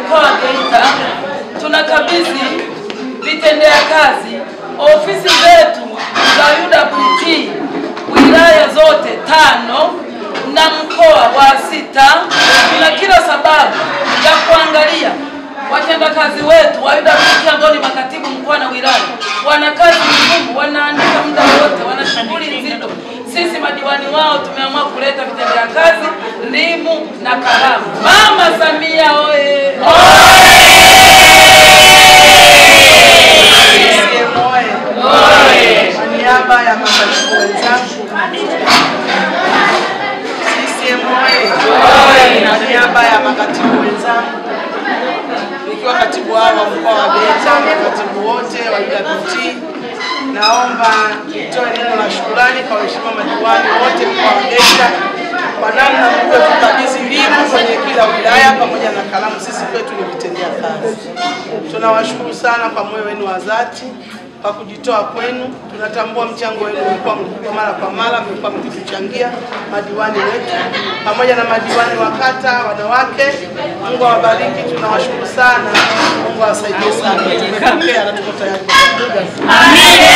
mkoa wa Geita tunakabidhi vitendea kazi ofisi zetu za UWT wilaya zote 5 na mkoa wa 6. Tuna kila sababu ya kuangalia watenda kazi wetu wa UWT ambao ni makatibu mkoa na wilaya wana kazi ngumu, wanaandika muda wote, wana shughuli nzito. Sisi madiwani wao tumeamua kuleta vitendea kazi, elimu na kalamu. Mama Samia oye! Kwa niaba ya makatibu wenzangu, CCM oye! Kwa niaba ya makatibu wenzangu, nikiwa katibu wao wa mkoa wa Geita na katibu wote wa UWT, naomba nitoe neno la shukrani kwa waheshimiwa madiwani wote mkoa wa Geita kwa namna mlivyokabidhi elimu kwenye kila wilaya pamoja na kalamu. Sisi kwetu ni vitendea kazi. Tunawashukuru sana kwa moyo wenu wa dhati, kwa kujitoa kwenu. Tunatambua mchango wenu mlikuwa mkubwa, mara kwa mara mlikuwa mkituchangia madiwani wetu pamoja na madiwani wa kata wanawake. Mungu awabariki, tunawashukuru sana. Mungu awasaidie sana. Tumepokea na tuko tayari. Amen.